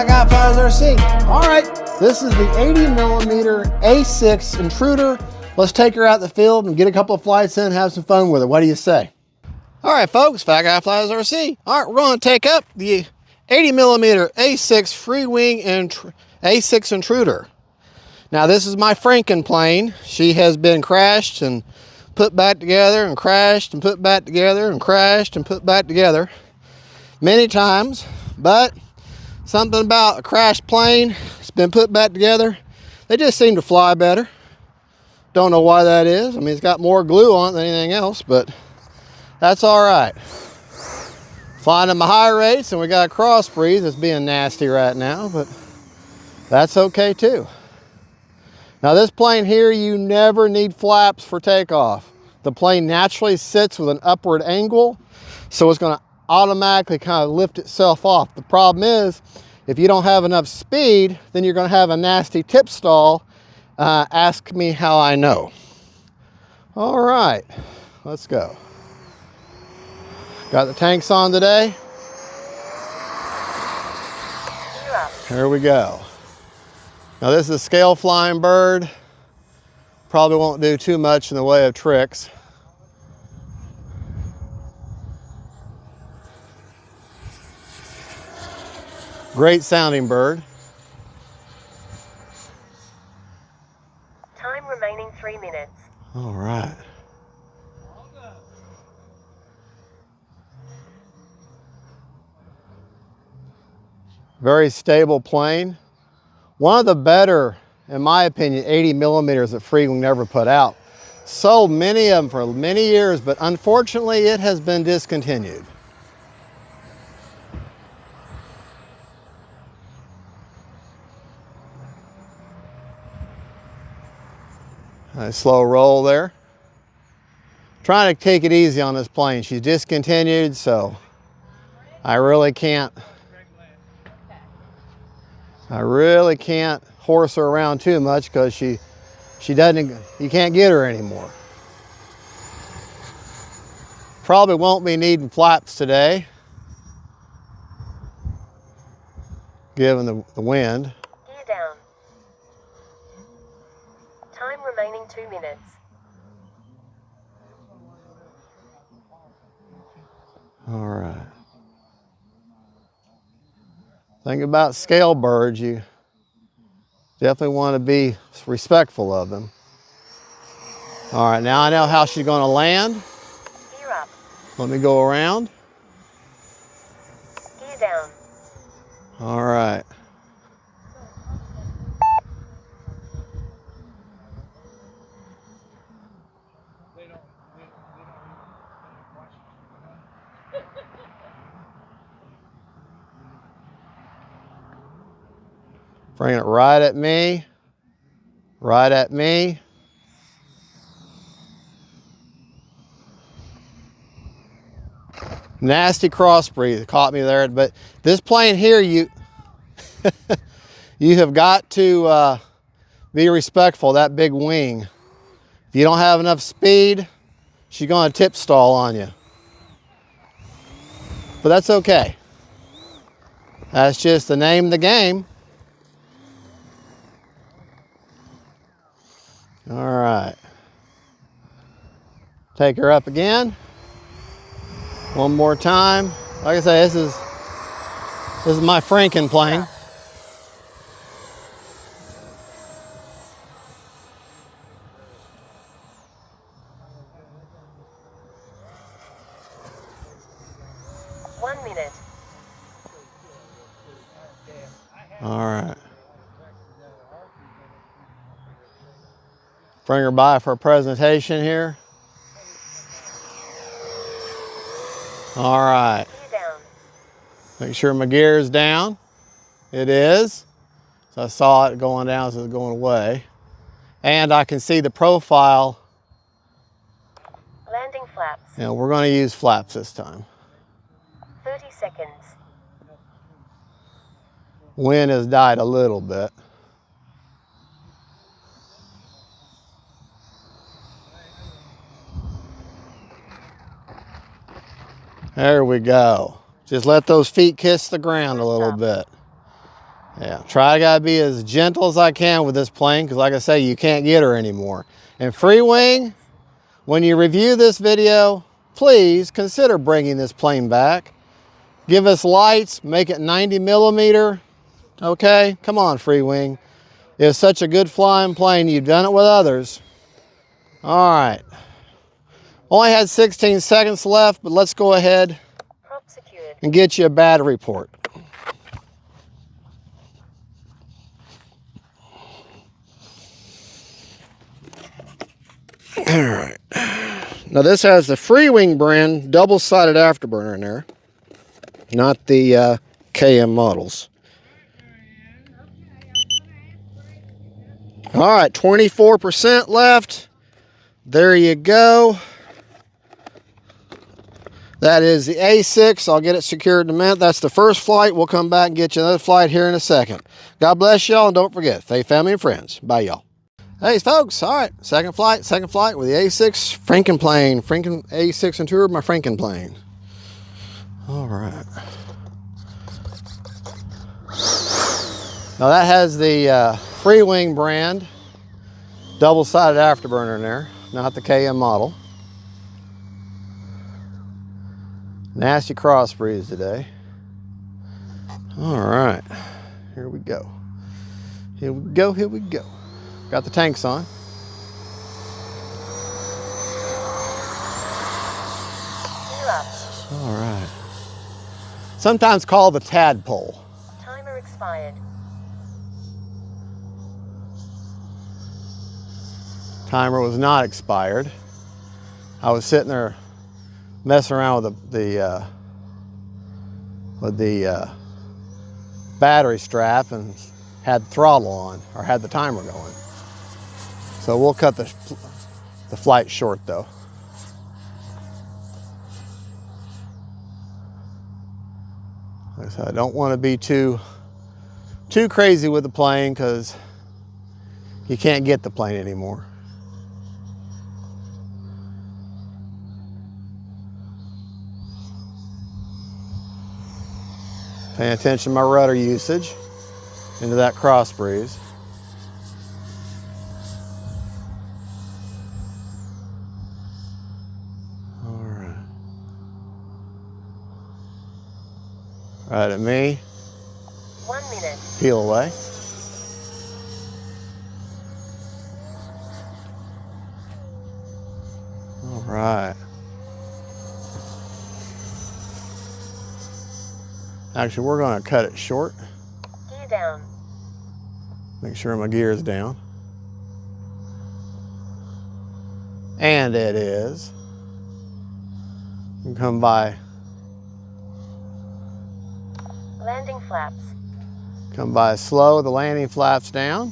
Fat Guy Flies RC. All right, this is the 80mm A-6 intruder. Let's take her out the field and get a couple of flights in and have some fun with her. What do you say? All right, folks, Fat Guy Flies RC. All right, we're going to take up the 80mm A-6 free wing and A-6 intruder. Now, this is my Franken plane. She has been crashed and put back together and crashed and put back together and crashed and put back together many times, but something about a crashed plane, it's been put back together. They just seem to fly better. Don't know why that is. I mean, it's got more glue on it than anything else, but that's all right. Flying at my high rates, and we got a cross breeze that's being nasty right now, but that's okay too. Now this plane here, you never need flaps for takeoff. The plane naturally sits with an upward angle, so it's going to automatically kind of lift itself off. The problem is, if you don't have enough speed, then you're going to have a nasty tip stall. Ask me how I know. All right, let's go. Got the tanks on today. Here we go. Now this is a scale flying bird. Probably won't do too much in the way of tricks. Great sounding bird. Time remaining 3 minutes. All right. Very stable plane. One of the better, in my opinion, 80mm that Freewing never put out. Sold many of them for many years, but unfortunately it has been discontinued. Nice slow roll there. Trying to take it easy on this plane. She's discontinued, so I really can't horse her around too much because she doesn't, you can't get her anymore. Probably won't be needing flaps today, given the wind. Gear down. Time remaining 2 minutes. All right. Think about scale birds, you definitely want to be respectful of them. All right, now I know how she's going to land. Gear up. Let me go around. Gear down. All right. Bring it right at me. Right at me. Nasty cross breeze caught me there, but this plane here, you have got to be respectful of that big wing. If you don't have enough speed, she's going to tip stall on you. But that's okay. That's just the name of the game. All right. Take her up again. One more time. Like I say, this is my Franken plane. One minute. All right. Bring her by for a presentation here. All right. Gear down. Make sure my gear is down. It is. So I saw it going down as it was going away. And I can see the profile. Landing flaps. And we're going to use flaps this time. 30 seconds. Wind has died a little bit. There we go. Just let those feet kiss the ground a little bit. Yeah, gotta be as gentle as I can with this plane, because like I say, you can't get her anymore. And free wing, when you review this video, please consider bringing this plane back. Give us lights, make it 90 millimeter. Okay, come on, free wing. It's such a good flying plane. You've done it with others. All right. Only had 16 seconds left, but let's go ahead and get you a battery report. All right. Now this has the Freewing brand double-sided afterburner in there, not the KM models. All right, 24% left. There you go. That is the A-6. I'll get it secured in a minute. That's the first flight. We'll come back and get you another flight here in a second. God bless y'all, and don't forget, faith, family, and friends. Bye, y'all. Hey, folks. All right, second flight with the A-6 Franken plane. Franken A-6 Intruder, my Franken plane. All right. Now that has the Freewing brand double-sided afterburner in there, not the KM model. Nasty cross breeze today. All right, here we go. Here we go, here we go. Got the tanks on. All right. Sometimes called the tadpole. Timer expired. Timer was not expired. I was sitting there messing around with the battery strap and had the throttle on, or had the timer going. So we'll cut the flight short though. Like I said, I don't want to be too crazy with the plane, because you can't get the plane anymore. Paying attention to my rudder usage into that cross breeze. All right. Right at me. 1 minute. Peel away. All right. Actually, we're going to cut it short. Gear down. Make sure my gear is down. And it is. You come by. Landing flaps. Come by slow, the landing flaps down.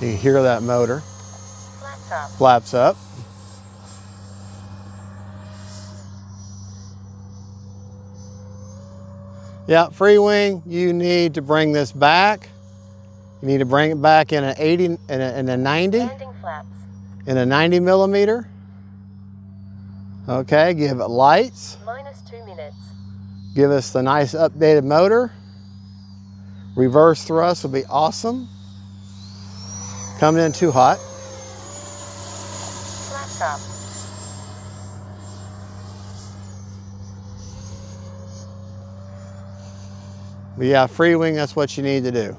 You can hear that motor. Flaps up. Flaps up. Yeah, free wing, you need to bring this back. You need to bring it back in an 80, in a 90. Landing flaps. In a 90 millimeter. Okay, give it lights. -2 minutes. Give us the nice updated motor. Reverse thrust will be awesome. Coming in too hot. Flaps up. But yeah, free wing, that's what you need to do.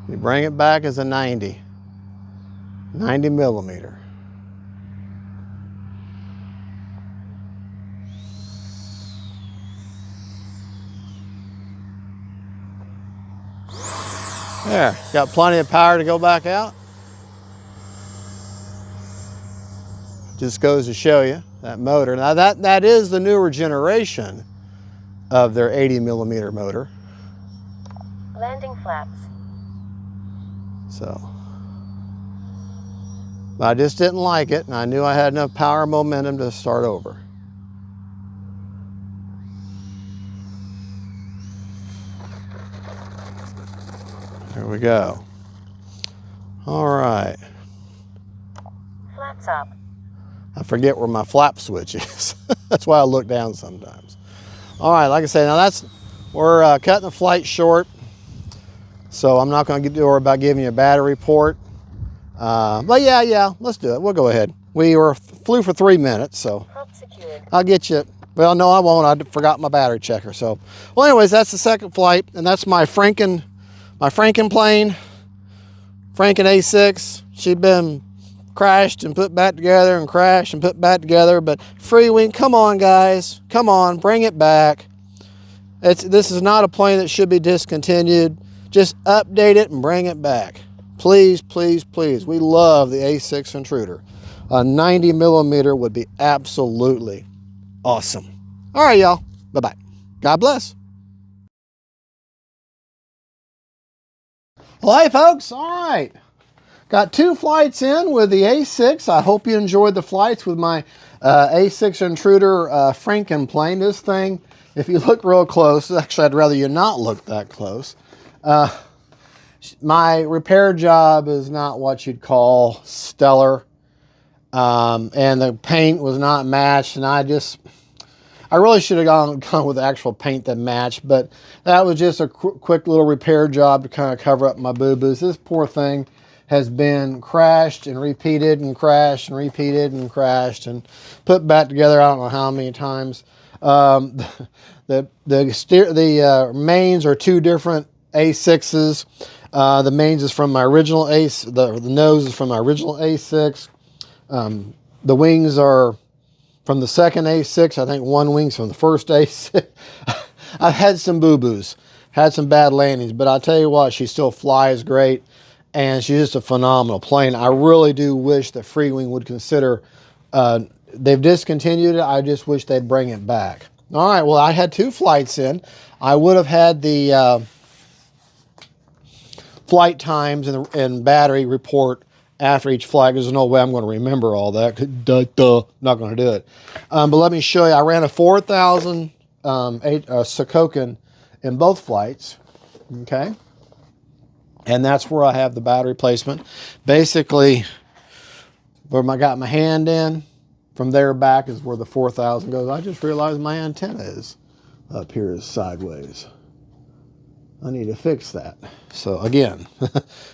You bring it back as a 90 millimeter. There, got plenty of power to go back out. Just goes to show you that motor. Now that is the newer generation of their 80 millimeter motor. Landing flaps. So, but I just didn't like it, and I knew I had enough power and momentum to start over. There we go. All right. Flaps Flaps up. I forget where my flap switch is. That's why I look down sometimes. All right, like I say, now we're cutting the flight short. So I'm not going to worry about giving you a battery report. But yeah, let's do it. We'll go ahead. We flew for 3 minutes, so Prop secured. I'll get you. Well, no, I won't. I forgot my battery checker. So, well, anyways, that's the second flight, and that's my Franken plane, Franken A-6. She'd been crashed and put back together and crashed and put back together. But Freewing, come on, guys, come on, bring it back. This is not a plane that should be discontinued. Just update it and bring it back. Please, please, please. We love the A-6 Intruder. A 90 millimeter would be absolutely awesome. All right, y'all. Bye-bye. God bless. Well, hey, folks. All right. Got 2 flights in with the A-6. I hope you enjoyed the flights with my A-6 Intruder Franken plane. This thing, if you look real close, actually, I'd rather you not look that close. My repair job is not what you'd call stellar. And the paint was not matched, and I really should have gone with the actual paint that matched, but that was just a quick little repair job to kind of cover up my boo-boos. This poor thing has been crashed and repeated and crashed and repeated and crashed and put back together I don't know how many times. The mains are 2 different A6s. The mains is from my original the nose is from my original A6. The wings are from the second A6. I think 1 wing's from the first A6. I've had some boo-boos, had some bad landings, but I'll tell you what, she still flies great, and she's just a phenomenal plane. I really do wish that Freewing would consider, they've discontinued it. I just wish they'd bring it back. All right, well, I had 2 flights in. I would have had the flight times and battery report after each flight. There's no way I'm going to remember all that. Not going to do it. But let me show you. I ran a 4,000 Sokokin in both flights. Okay. And that's where I have the battery placement. Basically, where I got my hand in, from there back is where the 4,000 goes. I just realized my antenna is up here is sideways. I need to fix that. So again,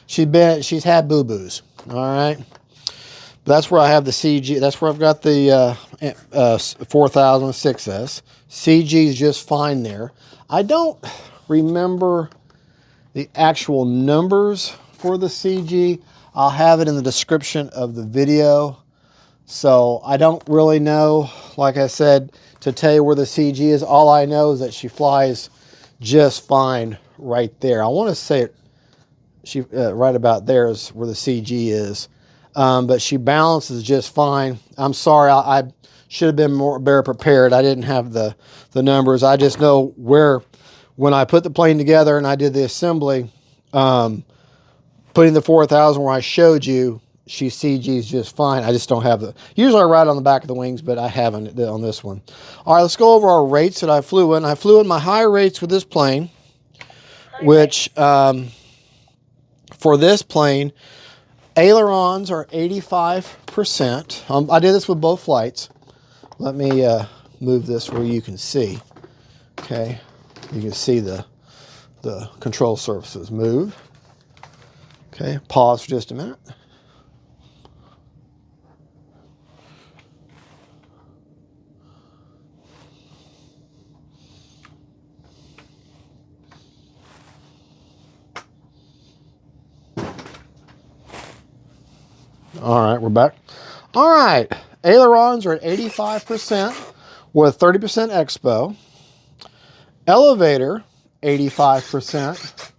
she's had boo-boos. All right. That's where I have the CG. That's where I've got the 4006S. CG is just fine there. I don't remember the actual numbers for the CG. I'll have it in the description of the video. So I don't really know, like I said, to tell you where the CG is. All I know is that she flies just fine right there. I want to say right about there is where the CG is. But she balances just fine. I'm sorry, I should have been better prepared. I didn't have the numbers. I just know where, when I put the plane together and I did the assembly, putting the 4,000 where I showed you, she CG's just fine. I just don't have usually I ride on the back of the wings, but I haven't on this one. All right, let's go over our rates that I flew in. I flew in my high rates with this plane, which for this plane, ailerons are 85%. I did this with both flights. Let me move this where you can see. Okay, you can see the control surfaces move. Okay, pause for just a minute. All right, we're back. All right, ailerons are at 85% with 30% expo. Elevator, 85%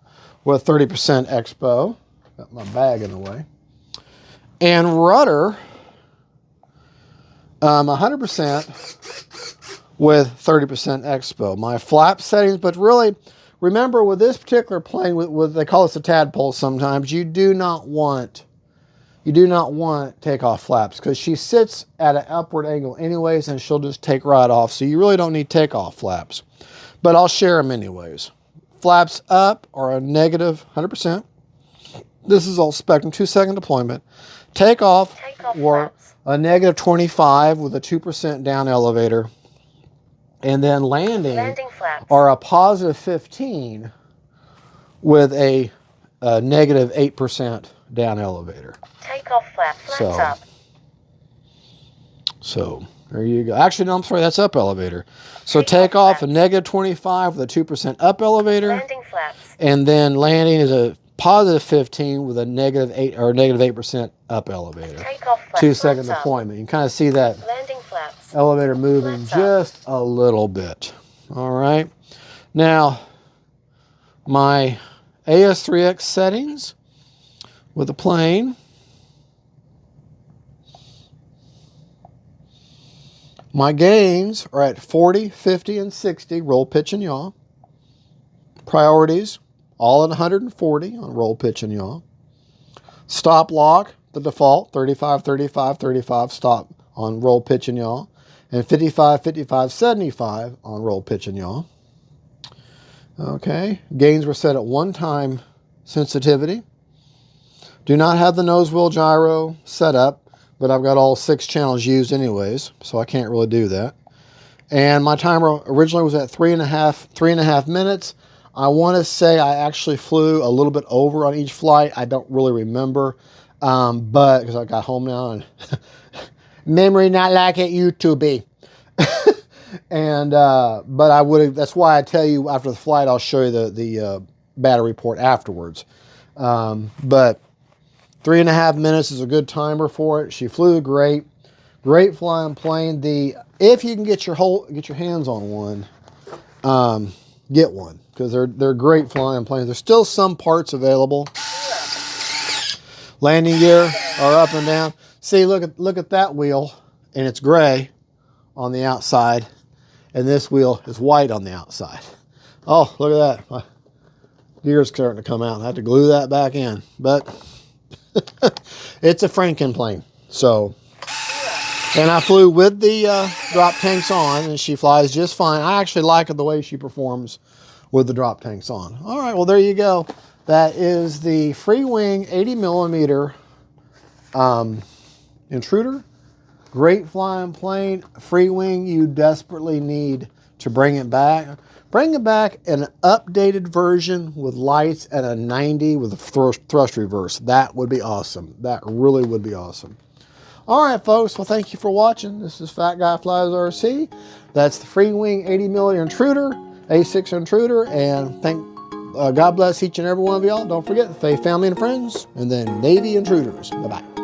with 30% expo. Got my bag in the way. And rudder, 100% with 30% expo. My flap settings, but really, remember with this particular plane, with they call this a tadpole sometimes, you do not want takeoff flaps because she sits at an upward angle anyways and she'll just take right off. So you really don't need takeoff flaps, but I'll share them anyways. Flaps up are a negative 100%. This is all Spectrum 2-second deployment. Takeoff were flaps. a negative 25 with a 2% down elevator. And then landing Flaps. are a positive 15 with a negative 8% down elevator. Takeoff flaps up. So there you go. Actually, no, I'm sorry, that's up elevator. So Takeoff takeoff a flaps. negative 25 with a 2% up elevator. Landing flaps. And then landing is a positive 15 with a negative 8 or negative 8% up elevator. Takeoff flaps. 2-second deployment. You can kind of see that Landing flaps. elevator moving Flaps just a little bit. All right. Now, my AS3X settings with the plane. My gains are at 40, 50, and 60, roll, pitch, and yaw. Priorities, all at 140 on roll, pitch, and yaw. Stop lock, the default, 35, 35, 35, stop on roll, pitch, and yaw. And 55, 55, 75 on roll, pitch, and yaw. Okay, gains were set at 1-time sensitivity. Do not have the nose wheel gyro set up, but I've got all 6 channels used anyways, so I can't really do that. And my timer originally was at 3.5 minutes. I want to say I actually flew a little bit over on each flight. I don't really remember, but because I got home now and memory not like it used to be. And but I would have. That's why I tell you after the flight, I'll show you the battery report afterwards. But 3.5 minutes is a good timer for it. She flew great, great flying plane. If you can get your hands on one, get one because they're great flying planes. There's still some parts available. Landing gear are up and down. See, look at that wheel, and it's gray on the outside, and this wheel is white on the outside. Oh, look at that. My gear's starting to come out. I have to glue that back in, but it's a Franken plane. So, and I flew with the drop tanks on, and she flies just fine. I actually like the way she performs with the drop tanks on. All right, well, there you go. That is the free wing 80 millimeter intruder. Great flying plane. Free wing you desperately need to bring it back. Bring it back in an updated version with lights at a 90 with a thrust reverse. That would be awesome. That really would be awesome. All right, folks. Well, thank you for watching. This is Fat Guy Flies RC. That's the free wing 80 millimeter intruder, A-6 intruder, and God bless each and every one of y'all. Don't forget, faith, family, and friends, and then Navy intruders. Bye-bye.